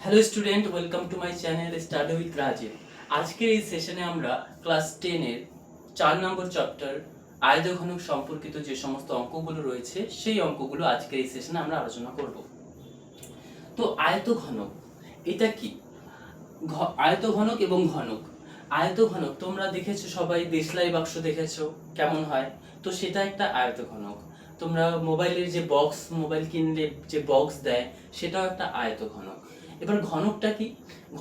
Hello student, welcome to my channel study with Rajib. আজকের এই সেশনে আমরা ক্লাস 10 এর 4 নম্বর চ্যাপ্টার আয়তঘনক সম্পর্কিত যে সমস্ত অঙ্কগুলো রয়েছে সেই অঙ্কগুলো আজকের এই সেশনে আমরা আলোচনা করব। তো আয়তঘনক এটা কি? আয়তঘনক এবং ঘনক। আয়তঘনক তোমরা দেখেছো, সবাই দেশলাই বাক্স দেখেছো কেমন হয়, তো সেটা একটা আয়তঘনক। তোমরা মোবাইলের যে বক্স, মোবাইল কিনলে যে বক্স দেয় সেটাও একটা আয়তঘনক। এবার ঘনকটা কি?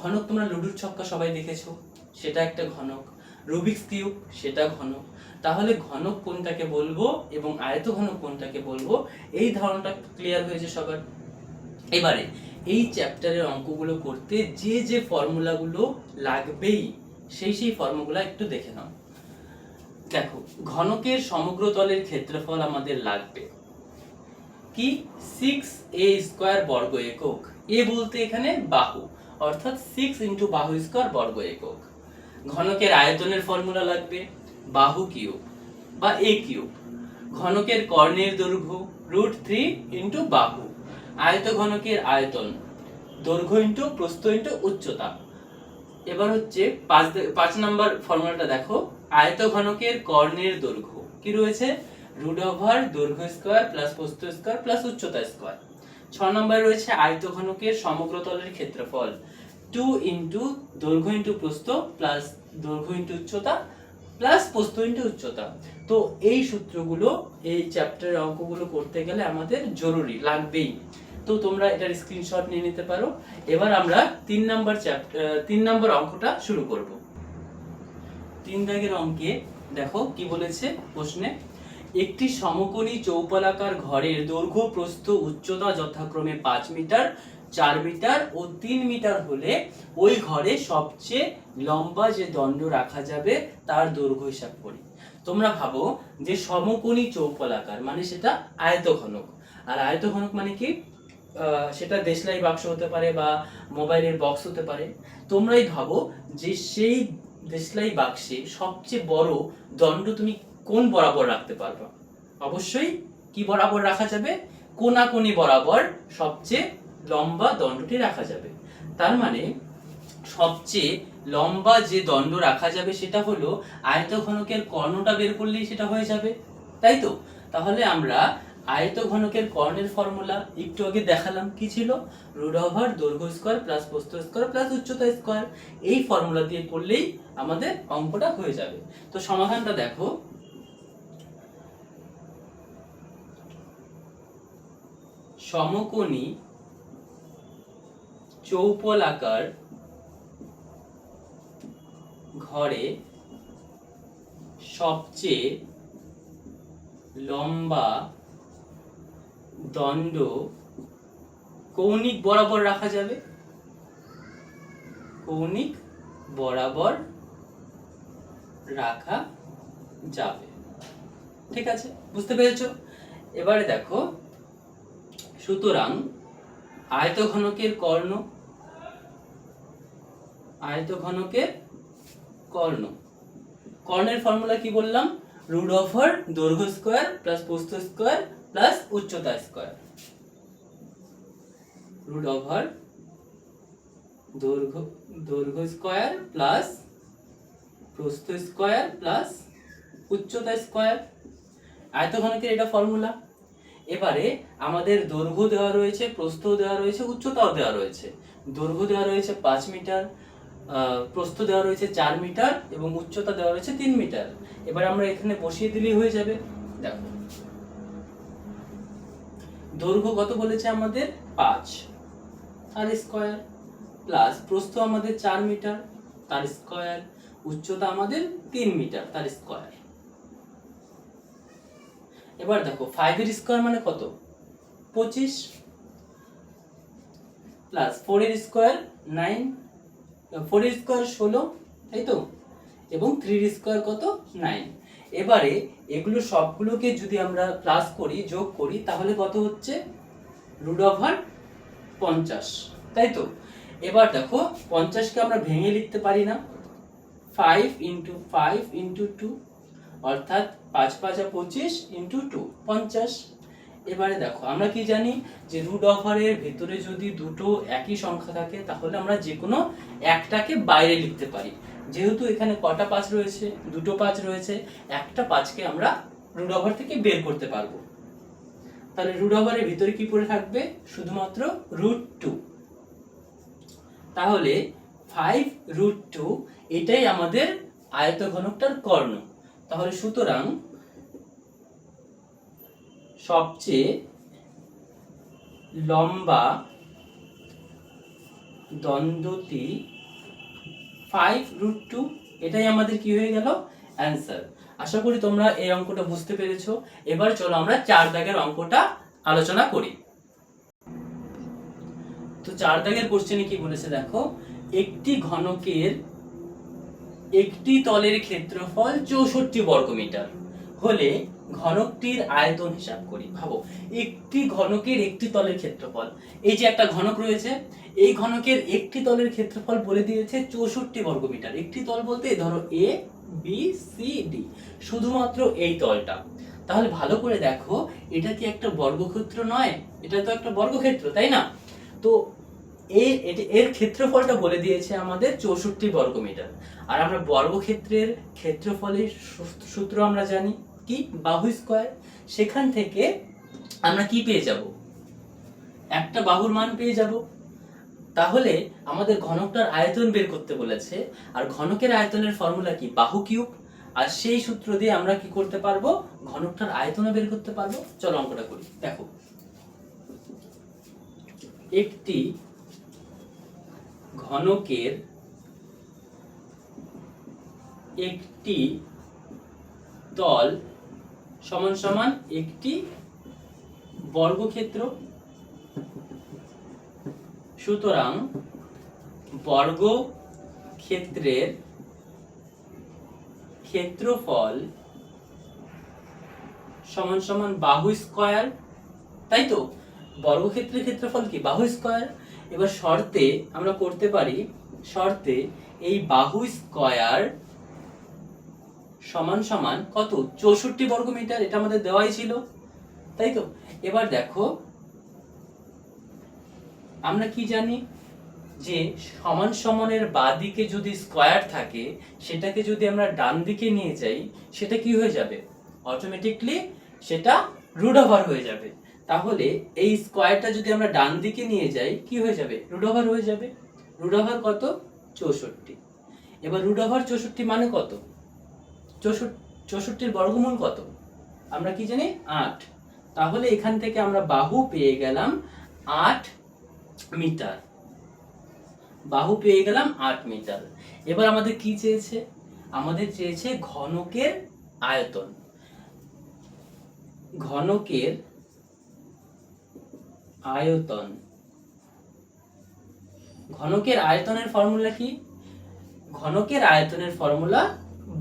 ঘনক তোমরা লুডুর ছক্কা সবাই দেখেছো, সেটা একটা ঘনক। রুবিক্স কিউব সেটা ঘনক। তাহলে ঘনক কোনটাকে বলবো এবং আয়তঘনক কোনটাকে বলবো, এই ধারণাটা ক্লিয়ার হয়েছে সবার। এবারে এই চ্যাপ্টারের অঙ্কগুলো করতে যে যে ফর্মুলাগুলো লাগবেই সেই ফর্মুলা একটু দেখে নাও। দেখো, ঘনকের সমগ্র তলের ক্ষেত্রফল আমাদের লাগবে কি? 6a² বর্গ একক। এ বলতে এখানে বাহু, অর্থাৎ 6 ইন্টু বাহু স্কয়ার বর্গ একক। ঘনকের আয়তনের ফর্মুলা লাগবে বাহু কিউব বা এ কিউব। ঘনকের কর্ণের দৈর্ঘ্য √3 ইন্টু বাহু। আয়তঘনকের আয়তন দৈর্ঘ্য ইন্টু প্রস্থ ইন্টু উচ্চতা। এবার হচ্ছে 5 নাম্বার ফর্মুলাটা দেখো, আয়তঘনকের কর্ণের দৈর্ঘ্য কি রয়েছে? √ দৈর্ঘ্য স্কয়ার প্লাস প্রস্থ স্কয়ার প্লাস উচ্চতা স্কয়ার। 6 নম্বরে রয়েছে আয়তঘনকের সমগ্র তলের ক্ষেত্রফল 2 ইন্টু দৈর্ঘ্য ইন্টু প্রস্থ প্লাস দৈর্ঘ্য ইন্টু উচ্চতা প্লাস প্রস্থ ইন্টু উচ্চতা। তো এই সূত্রগুলো এই চ্যাপ্টারের অঙ্কগুলো করতে গেলে আমাদের জরুরি লাগবেই। তো তোমরা এটার স্ক্রিনশট নিয়ে নিতে পারো। এবার আমরা 3 নম্বর অঙ্কটা শুরু করব। 3 দাগের অঙ্কে দেখো কি বলেছে প্রশ্নে, একটি সমকোণী চৌপলাকার ঘরের দৈর্ঘ্য প্রস্থ উচ্চতা যথাক্রমে 5 মিটার, 4 মিটার ও 3 মিটার হলে ওই ঘরে সবচেয়ে লম্বা যে দণ্ড রাখা যাবে তার দৈর্ঘ্য হিসাব করি। তোমরা ভাবো যে সমকোণী চৌপলাকার মানে সেটা আয়তঘনক। আর আয়তঘনক মানে কি? সেটা দেশলাই বাক্স হতে পারে বা মোবাইলের বক্স হতে পারে। তোমরাই ভাবো যে সেই দেশলাই বাক্সে সবচেয়ে বড় দণ্ড তুমি কোন বরাবর রাখতে পারবা? অবশ্যই কি বরাবর রাখা যাবে? কোণাকোণি বরাবর সবচেয়ে লম্বা দণ্ডটি রাখা যাবে। তার মানে সবচেয়ে লম্বা যে দণ্ড রাখা যাবে সেটা হলো আয়তঘনকের কর্ণটা বের করলেই সেটা হয়ে যাবে, তাই তো? তাহলে আমরা আয়তঘনকের কর্ণের ফর্মুলা একটু আগে দেখালাম, কি ছিল? √ দৈর্ঘ্য স্কয়ার প্লাস প্রস্থ স্কয়ার প্লাস উচ্চতা স্কয়ার। এই ফর্মুলা দিয়ে করলেই আমাদের অঙ্কটা হয়ে যাবে। তো সমাধানটা দেখো, সমকোণী চৌপলাকার ঘরে সবচেয়ে লম্বা দণ্ড কৌণিক বরাবর রাখা যাবে। কৌণিক বরাবর রাখা যাবে। ঠিক আছে, বুঝতে পেরেছো? এবারে দেখো, সুতরাং আয়তঘনকের কর্ণ, আয়তঘনকের কর্ণ, কর্ণের ফর্মুলা কি বললাম? √ দৈর্ঘ্য স্কয়ার প্লাস প্রস্থ স্কয়ার প্লাস উচ্চতা স্কয়ার। √ দৈর্ঘ্য স্কয়ার প্লাস প্রস্থ স্কয়ার প্লাস উচ্চতা স্কয়ার। আয়তঘনকের এটা ফর্মুলা। এবারে আমাদের দৈর্ঘ্য দেওয়া রয়েছে, প্রস্থ দেওয়া রয়েছে, উচ্চতাও দেওয়া রয়েছে। দৈর্ঘ্য দেওয়া রয়েছে 5 মিটার, প্রস্থ দেওয়া রয়েছে 4 মিটার এবং উচ্চতা দেওয়া রয়েছে 3 মিটার। এবার আমরা এখানে বসিয়ে দিলেই হয়ে যাবে। দেখো, দৈর্ঘ্য কত বলেছে আমাদের? 5 তার স্কয়ার, প্লাস প্রস্থ আমাদের 4 মিটার তার স্কয়ার, উচ্চতা আমাদের 3 মিটার তার স্কয়ার। এবার দেখো 5 এর স্কয়ার মানে কত? 25 প্লাস 4 এর স্কয়ার 9, 4 এর স্কয়ার 16, তাই তো? এবং 3 এর স্কয়ার কত? 9। এবারে এগুলো সবগুলোকে যদি আমরা প্লাস করি, যোগ করি, তাহলে কত হচ্ছে? √50, তাই তো? এবার দেখো 50 কে আমরা ভেঙে লিখতে পারি না? 5 ইন্টু 5 ইন্টু 2, অর্থাৎ 5 5 25 ইন্টু 2 50। এবারে দেখো আমরা কি জানি যে রুট ওভারের ভেতরে যদি দুটো একই সংখ্যা থাকে তাহলে আমরা যে কোনো একটাকে বাইরে লিখতে পারি। যেহেতু এখানে কটা 5 রয়েছে, দুটো 5 রয়েছে, একটা 5কে আমরা রুট ওভার থেকে বের করতে পারবো। তাহলে রুট ওভারের ভিতরে কি পড়ে থাকবে? শুধুমাত্র √2। তাহলে 5√2 এটাই আমাদের আয়তঘনকটার কর্ণ। তাহলে সুতরাং সবচেয়ে লম্বা দণ্ডটি 5√2, এটাই আমাদের কি হয়ে গেল? অ্যান্সার। আশা করি তোমরা এই অঙ্কটা বুঝতে পেরেছো। এবার চলো আমরা 4 দাগের অঙ্কটা আলোচনা করি। তো 4 দাগের কোশ্চেনে কি বলেছে দেখো, একটি ঘনকের একটি তলের ক্ষেত্রফল 64 বর্গমিটার হলে ঘনকটির আয়তন হিসাব করি। ভাবো, একটি ঘনকের একটি তলের ক্ষেত্রফল, এই যে একটা ঘনক রয়েছে, এই ঘনকের একটি তলের ক্ষেত্রফল বলে দিয়েছে 64 বর্গমিটার। একটি তল বলতে ধরো এ বি সি ডি, শুধুমাত্র এই তলটা। তাহলে ভালো করে দেখো, এটা কি একটা বর্গক্ষেত্র নয়? এটা তো একটা বর্গক্ষেত্র, তাই না? তো এর ক্ষেত্রফলটা বলে দিয়েছে আমাদের 64 বর্গমিটার। আর আমরা বর্গক্ষেত্রের ক্ষেত্রফলের সূত্র আমরা জানি কি? বাহু স্কয়ার। সেখান থেকে আমরা কি পেয়ে যাব? একটা বাহুর মান পেয়ে যাব। তাহলে আমাদের ঘনকটার আয়তন বের করতে বলেছে, আর ঘনকের আয়তনের ফর্মুলা কি? বাহু কিউব। আর সেই সূত্র দিয়ে আমরা কি করতে পারবো? ঘনকটার আয়তন বের করতে পারবো। চলো অঙ্কটা করি। দেখো, একটি ঘনকের একটি তল সমান সমান একটি বর্গক্ষেত্র। সুতরাং বর্গক্ষেত্রের ক্ষেত্রফল সমান সমান বাহু স্কয়ার, তাই তো? বর্গক্ষেত্রের ক্ষেত্রফল কি? বাহু স্কয়ার। এবার শর্তে আমরা করতে পারি, শর্তে এই বাহু স্কয়ার সমান সমান কত? 64 বর্গমিটার। এটা আমাদের দেওয়াই ছিল, তাই তো? এবার দেখো, আমরা কি জানি যে সমান সমানের বাঁদিকে যদি স্কয়ার থাকে, সেটাকে যদি আমরা ডান দিকে নিয়ে যাই, সেটা কি হয়ে যাবে? অটোমেটিকলি সেটা রুট ওভার হয়ে যাবে। তাহলে এই স্কয়ারটা যদি আমরা ডান দিকে নিয়ে যাই, কি হয়ে যাবে? রুট ওভার হয়ে যাবে। রুট ওভার কত? 64। এবার রুট ওভার 64 মানে কত? 64 বর্গমূল কত? আমরা কি জানি? 8। তাহলে এখান থেকে আমরা বাহু পেয়ে গেলাম 8 মিটার। বাহু পেয়ে গেলাম 8 মিটার। এবার আমাদের কি চেয়েছে? আমাদের চেয়েছে ঘনকের আয়তন। ঘনকের আয়তন, ঘনকের আয়তনের ফর্মুলা কি? ঘনকের আয়তনের ফর্মুলা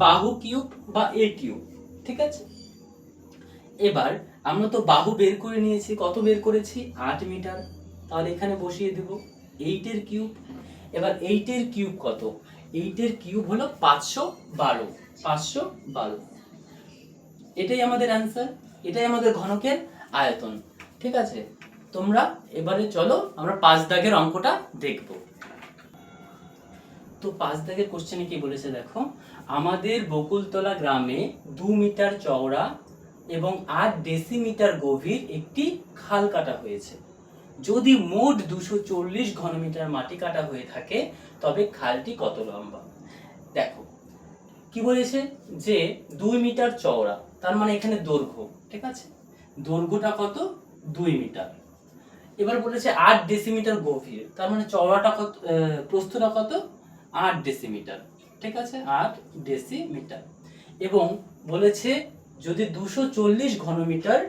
বাহু কিউব বা এ কিউব, ঠিক আছে? এবার আমরা তো বাহু বের করে নিয়েছি, কত বের করেছি? 8 মিটার। তাহলে এখানে বসিয়ে দেব 8 এর কিউব। এবার 8 এর কিউব কত? 8 এর কিউব হলো 512। 512, এটাই আমাদের অ্যান্সার। এটাই আমাদের ঘনকের আয়তন, ঠিক আছে? তোমরা এবারে চলো আমরা 5 দাগের অঙ্কটা দেখব। তো 5 দাগের কোশ্চেনে কি বলেছে দেখো, আমাদের বকুলতলা গ্রামে 2 মিটার চওড়া এবং 8 ডেসিমিটার গভীর একটি খাল কাটা হয়েছে। যদি মোট 240 ঘনমিটার মাটি কাটা হয়ে থাকে, তবে খালটি কত লম্বা? দেখো কি বলেছে, যে 2 মিটার চওড়া, তার মানে এখানে দৈর্ঘ্য, ঠিক আছে? দৈর্ঘ্যটা কত? 2 মিটার। এবার বলেছে 8 ডেসিমিটার গভীর, তার মানে চওড়াটা কত? প্রস্থটা কত? 8 ডেসিমিটার, ঠিক আছে? 8 ডেসিমিটার। এবং বলেছে যদি 240 ঘনমিটার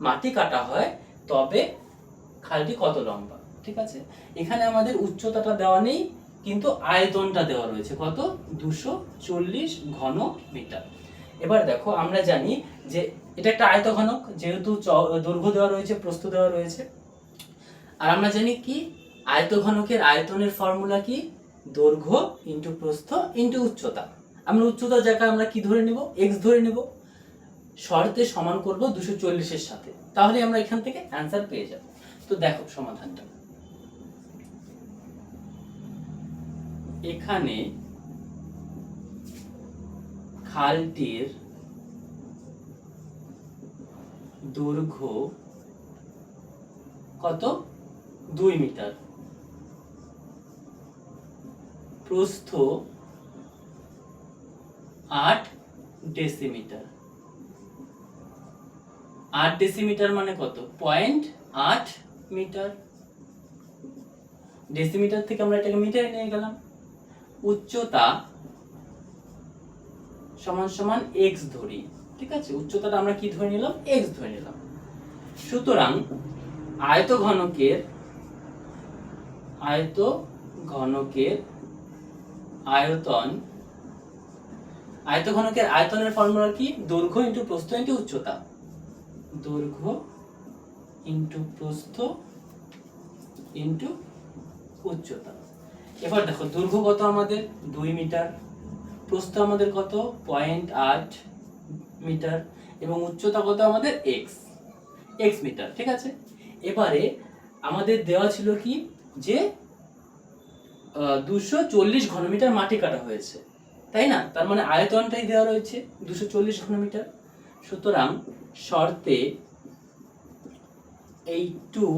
মাটি কাটা হয়, তবে খালটি কত লম্বা, ঠিক আছে? এখানে আমাদের উচ্চতাটা দেওয়া নেই, কিন্তু আয়তনটা দেওয়া রয়েছে কত? 240 ঘন মিটার। এবার দেখো, আমরা জানি যে এটা একটা আয়তঘনক, যেহেতু দৈর্ঘ্য দেওয়া রয়েছে, প্রস্থ দেওয়া রয়েছে। আর আমরা জানি কি? আয়তঘনকের আয়তনের ফর্মুলা কি? দৈর্ঘ্য ইন্টু প্রস্থ ইন্টু উচ্চতা। আমরা উচ্চতার জায়গায় আমরা কি ধরে নেব? x ধরে নেব। শর্তে সমান করব 240 সাথে, তাহলে আমরা এখান থেকে অ্যান্সার পেয়ে যাব। তো দেখো সমাধানটা, এখানে খালটির দৈর্ঘ্য কত? 2 মিটার, প্রস্থ 8 ডেসিমিটার। 8 ডেসিমিটার মানে কত? 0.8 মিটার। ডেসিমিটার থেকে আমরা এটাকে মিটারে নিয়ে গেলাম। উচ্চতা সমান সমান x ধরি, ঠিক আছে? উচ্চতাটা আমরা কি ধরে নিলাম? x ধরে নিলাম। সুতরাং আয়তঘনকের আয়তনের ফর্মুলা কি? দৈর্ঘ্য ইনটু প্রস্থ ইনটু উচ্চতা। দৈর্ঘ্য ইনটু প্রস্থ ইনটু উচ্চতা। এবার দেখো দৈর্ঘ্য কত আমাদের? 2 মিটার, প্রস্থ আমাদের কত? 0.8 মিটার, এবং উচ্চতা কত আমাদের? x মিটার, ঠিক আছে? এবারে আমাদের দেওয়া ছিল কি যে 240 ঘনমিটার মাটি কাটা হয়েছে, তাই না? তার মানে আয়তনটাই দেওয়া রয়েছে 240 ঘনমিটার। সুতরাং শর্তে এই 2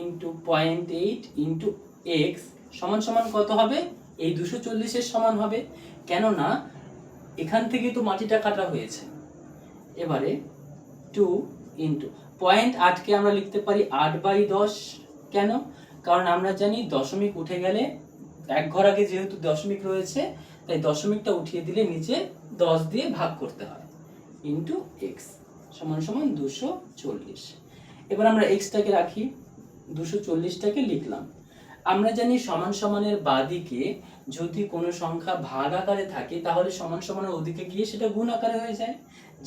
ইন্টু 0.8 ইন্টু x সমান সমান কত হবে? এই 240 এর সমান হবে, কেননা এখান থেকে তো মাটিটা কাটা হয়েছে। এবারে 2 ইন্টু 0.8 কে আমরা লিখতে পারি 8/10। কেন? কারণ আমরা জানি দশমিক উঠে গেলে এক ঘর আগে যেহেতু দশমিক রয়েছে, তাই দশমিকটা উঠিয়ে দিলে নিচে 10 দিয়ে ভাগ করতে হয়, ইন্টু x সমান সমান 240। এবার আমরা x টাকে রাখি, 240 টাকে লিখলাম। আমরা জানি সমান সমানের বাঁদিকে যদি কোনো সংখ্যা ভাগ আকারে থাকে তাহলে সমান সমানের ওদিকে গিয়ে সেটা গুণ আকারে হয়ে যায়।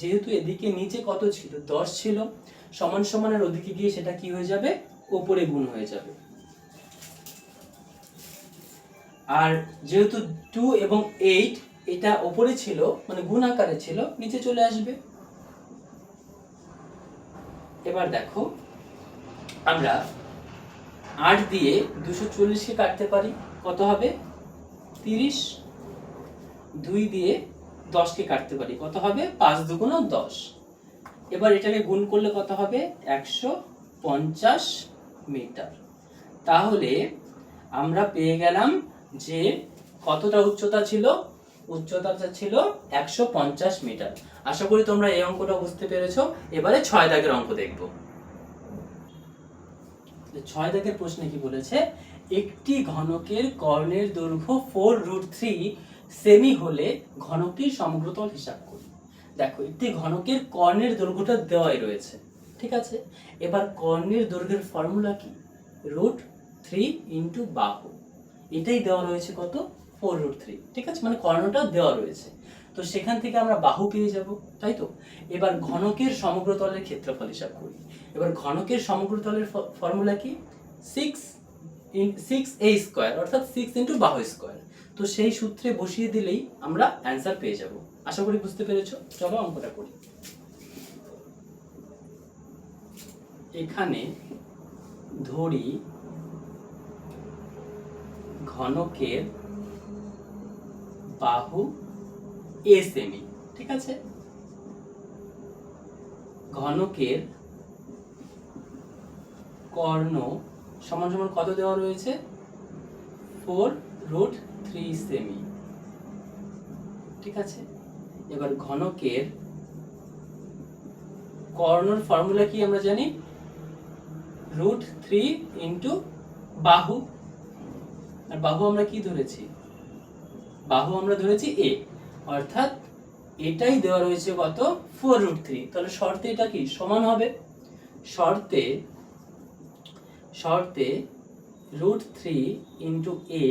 যেহেতু এদিকে নিচে কত ছিল? 10 ছিল, সমান সমানের ওদিকে গিয়ে সেটা কি হয়ে যাবে? উপরে গুণ হয়ে যাবে। আর যেহেতু 2 এবং 8 এটা উপরে ছিল মানে গুণ আকারে ছিল, নিচে চলে আসবে। এবার দেখো আমরা 8 দিয়ে 240 কে কাটতে পারি, কত হবে? 30। 2 দিয়ে 10 কে কাটতে পারি, কত হবে? 5 দুগুণ 10। এবার এটাকে গুণ করলে কত হবে? 150 মিটার। তাহলে আমরা পেয়ে গেলাম যে কতটা উচ্চতা ছিল? উচ্চতাটা ছিল 150 মিটার। আশা করি তোমরা এই অঙ্কটা বুঝতে পেরেছো। এবারে 6 দাগের অঙ্ক দেখব। 6 দাগের প্রশ্নে কি বলেছে? একটি ঘনকের কর্ণের দৈর্ঘ্য 4√3 সেমি হলে ঘনকটির সমগ্রতল হিসাব করি। দেখো একটি ঘনকের কর্ণের দৈর্ঘ্যটা দেওয়াই রয়েছে, ঠিক আছে? এবার কর্ণের দৈর্ঘ্যের ফর্মুলা কি? √3 ইন্টু বাহু, এটাই দেওয়া রয়েছে কত? 4√3, ঠিক আছে? মানে কর্ণটা দেওয়া রয়েছে, তো সেখান থেকে আমরা বাহু পেয়ে যাব, তাই তো? এবার ঘনকের সমগ্রতলের ক্ষেত্রফল হিসাব করি। এবার ঘনকের সমগ্রতলের ফর্মুলা কি? 6a² অর্থাৎ 6 ইন্টু বাহু স্কয়ার। তো সেই সূত্রে বসিয়ে দিলেই আমরা অ্যান্সার পেয়ে যাব। আশা করি বুঝতে পেরেছো। চলো অঙ্কটা করি। এখানে ধরি ঘনকের বাহু a সেমি, ঠিক আছে? ঘনকের কর্ণ সমান সমান কত দেওয়া রয়েছে? 4√3 সেমি, ঠিক আছে? এবার ঘনকের কর্ণর ফর্মুলা কি আমরা জানি? √3 ইন্টু বাহু। আর বাহু আমরা কি ধরেছি? বাহু আমরা ধরেছি a, অর্থাৎ এটাই দেওয়া রয়েছে কত? 4√3। তাহলে শর্তে এটা কি সমান হবে? শর্তে √3 ইন্টু a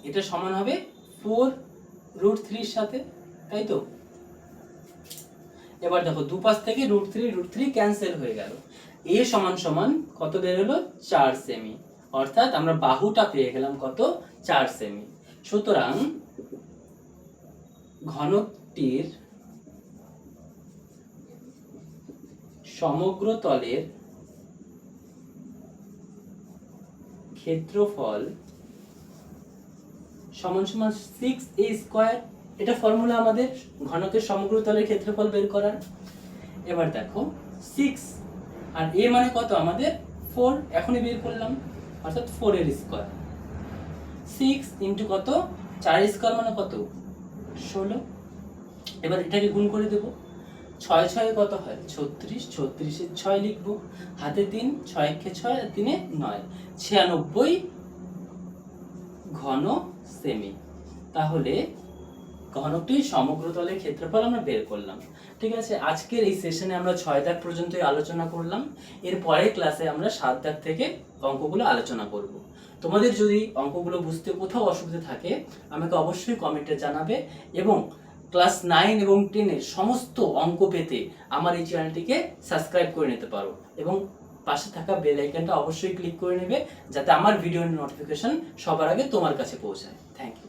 এটা সমান হবে 4√3 এর সাথে, তাই তো? এবার দেখো দুপাশ থেকে √3 ক্যান্সেল হয়ে গেল। a সমান সমান কত বেরোলো? 4 সেমি, অর্থাৎ আমরা বাহুটা পেয়ে গেলাম কত? 4 সেমি। সুতরাং ঘনকটির সমগ্র তলের ক্ষেত্রফল সমান সমান 6a স্কয়ার। এটা ফর্মুলা আমাদের ঘনকের সমগ্র তলের ক্ষেত্রফল বের করার। এবার দেখো 6 আর a মানে কত আমাদের 4, এখনই বের করলাম, অর্থাৎ 4 এর স্কয়ার। 6 ইনটু কত 4 স্কয়ার মানে কত 16। এবার এটাকে গুণ করে দেব, 6 6 কত হয় 36, 36 এর 6 লিখব, হাতে 3, 6 কে 6 আর 3 এ 9, 96 ঘন সেমি। তাহলে ঘনকটির সমগ্র তলের ক্ষেত্রফল আমরা বের করলাম। ঠিক আছে, আজকের এই সেশনে আমরা 6 দাগ পর্যন্তই আলোচনা করলাম। এর পরের ক্লাসে আমরা 7 দাগ থেকে অঙ্কগুলো আলোচনা করব। তোমাদের যদি অঙ্কগুলো বুঝতে কোথাও অসুবিধা থাকে আমাকে অবশ্যই কমেন্টে জানাবে, এবং ক্লাস 9 এবং 10 এর সমস্ত অঙ্ক পেতে আমার এই চ্যানেলটিকে সাবস্ক্রাইব করে নিতে পারো, এবং পাশে থাকা বেল আইকনটা অবশ্যই ক্লিক করে নেবে যাতে আমার ভিডিওর নোটিফিকেশন সবার আগে তোমার কাছে পৌঁছায়। Thank you.